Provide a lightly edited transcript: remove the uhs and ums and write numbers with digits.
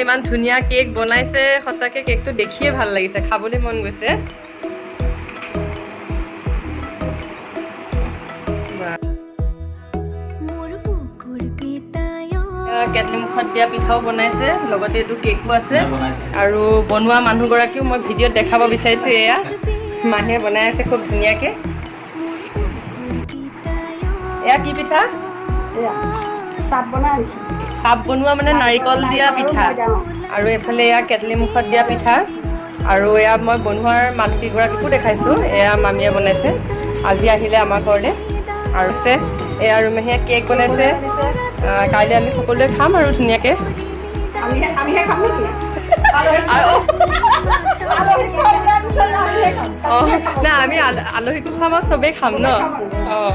ইমান ধুনীয়া কেক বনাইছে সঁচাকে কেকটো দেখিয়ে ভাল লাগিছে খাবলৈ মন গৈছে কেটলি মুখত দিয়া পিঠাও বনাইছে লগতে এইটো কেকো আছে আৰু বনোৱা মানুহগৰাকীও মই ভিডিঅ'ত দেখাব বিচাৰিছো এয়া মানুহে বনাই আছে খুব ধুনীয়াকে এয়া কি পিঠা চাপ বনোৱা মানে নাৰিকল দিয়া পিঠা আৰু এইফালে এয়া কেটলি মুখত দিয়া পিঠা আৰু এয়া মই বনোৱাৰ মানুহকেইগৰাকীকো দেখাইছোঁ এয়া মামীয়ে বনাইছে আজি আহিলে আমাৰ ঘৰলৈ আৰু এয়া ৰুমেহে কেক বনাইছে কাইলৈ আমি সকলোৱে খাম আৰু ধুনীয়াকৈ অঁ নাই আমি আলহীকো খাম আৰু চবেই খাম ন অঁ